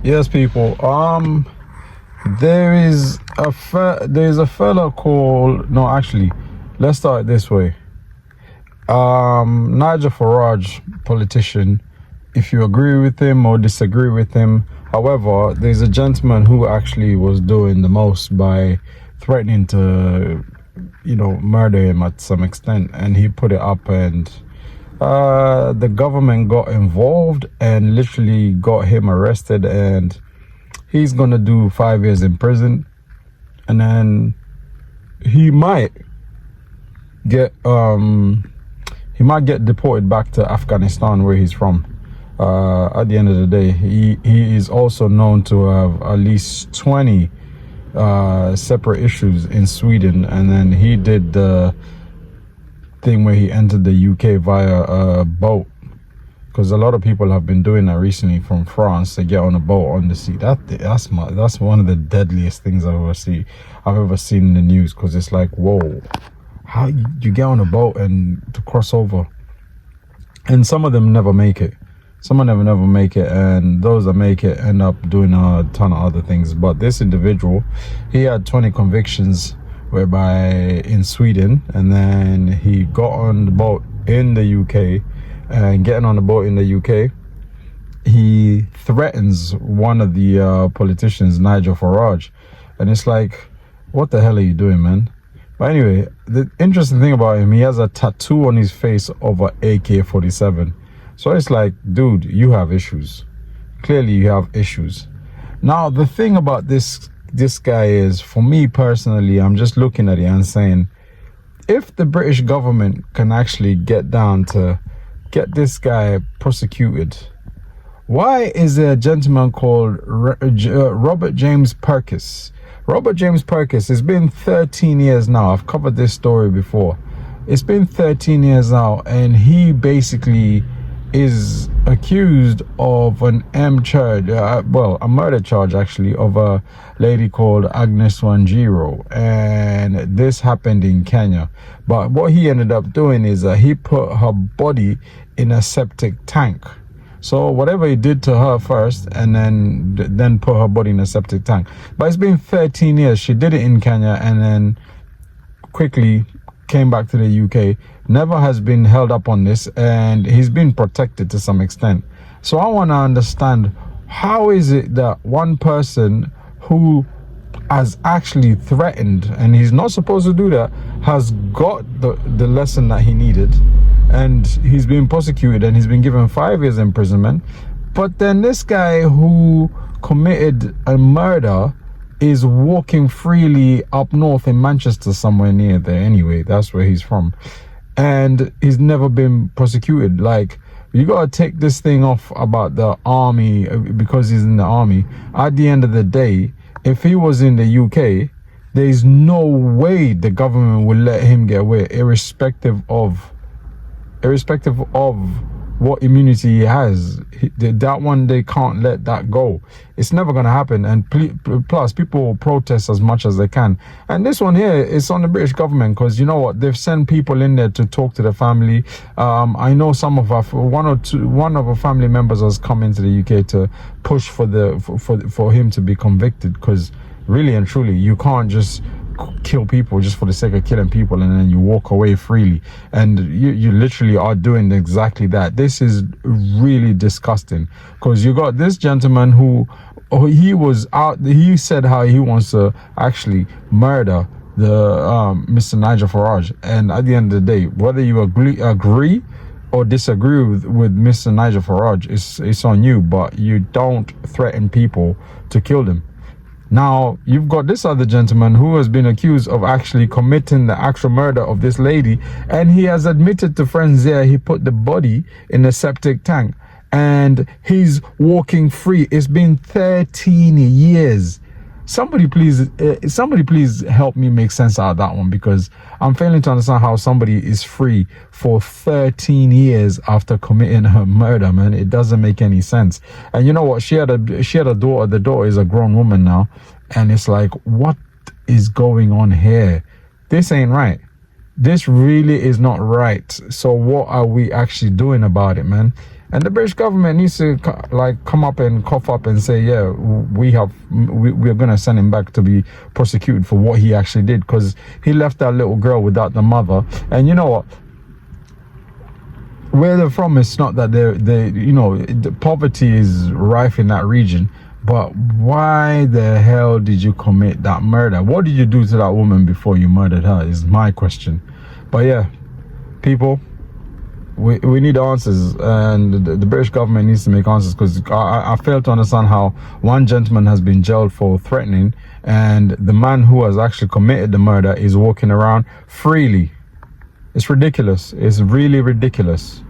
Yes, people. There is a fella called. No, actually, let's start it this way. Nigel Farage, politician. If you agree with him or disagree with him, however, there's a gentleman who actually was doing the most by threatening to, murder him at some extent, and he put it up, and the government got involved and literally got him arrested, and he's gonna do 5 years in prison, and then he might get deported back to Afghanistan, where he's from. At the end of the day, he is also known to have at least 20 separate issues in Sweden, and then he did the thing where he entered the UK via a boat, because a lot of people have been doing that recently from France. They get on a boat on the sea. That's one of the deadliest things I've ever seen in the news, because it's like, whoa, how you get on a boat and to cross over. And some of them never make it. Some of them never make it, and those that make it end up doing a ton of other things. But this individual, he had 20 convictions whereby in Sweden, and then he got on the boat in the UK, and getting on the boat in the UK, he threatens one of the politicians, Nigel Farage, and it's like, what the hell are you doing, man? But anyway, the interesting thing about him, he has a tattoo on his face of a AK-47. So it's like, dude, you have issues. Clearly you have issues. Now, the thing about this guy is, for me personally, I'm just looking at it and saying, if the British government can actually get down to get this guy prosecuted, why is there a gentleman called Robert James Purkiss? Robert James Purkiss, it's been 13 years now. I've covered this story before. It's been 13 years now, and he basically is accused of a murder charge actually, of a lady called Agnes Wanjiru, and this happened in Kenya. But what he ended up doing is he put her body in a septic tank. So whatever he did to her first, and then put her body in a septic tank. But it's been 13 years. She did it in Kenya, and then quickly came back to the UK. Never has been held up on this, and he's been protected to some extent. So I want to understand, how is it that one person who has actually threatened, and he's not supposed to do that, has got the lesson that he needed, and he's been prosecuted and he's been given 5 years imprisonment, but then this guy who committed a murder is walking freely up north in Manchester, somewhere near there anyway, that's where he's from, and he's never been prosecuted? Like, you gotta take this thing off about the army because he's in the army. At the end of the day, if he was in the UK, there's no way the government will let him get away, irrespective of what immunity he has. That one, they can't let that go. It's never going to happen. And plus, people will protest as much as they can. And this one here is on the British government, because you know what? They've sent people in there to talk to the family. I know some of one of our family members has come into the UK to push for him to be convicted, because really and truly, you can't just kill people just for the sake of killing people and then you walk away freely, and you literally are doing exactly that. This is really disgusting, because you got this gentleman who he said how he wants to actually murder the Mr. Nigel Farage, and at the end of the day, whether you agree or disagree with Mr. Nigel Farage, it's on you, but you don't threaten people to kill them. Now, you've got this other gentleman who has been accused of actually committing the actual murder of this lady, and he has admitted to friends there he put the body in a septic tank, and he's walking free. It's been 13 years. Somebody please help me make sense out of that one, because I'm failing to understand how somebody is free for 13 years after committing her murder, man. It doesn't make any sense. And you know what? She had a daughter. The daughter is a grown woman now, and it's like, what is going on here? This ain't right. This really is not right. So what are we actually doing about it, man? And the British government needs to like come up and cough up and say, yeah, we're gonna send him back to be prosecuted for what he actually did, because he left that little girl without the mother. And you know what? Where they're from, it's not that they you know, the poverty is rife in that region. But why the hell did you commit that murder? What did you do to that woman before you murdered her is my question. But yeah, people, we need answers, and the British government needs to make answers, because I fail to understand how one gentleman has been jailed for threatening, and the man who has actually committed the murder is walking around freely. It's ridiculous. It's really ridiculous.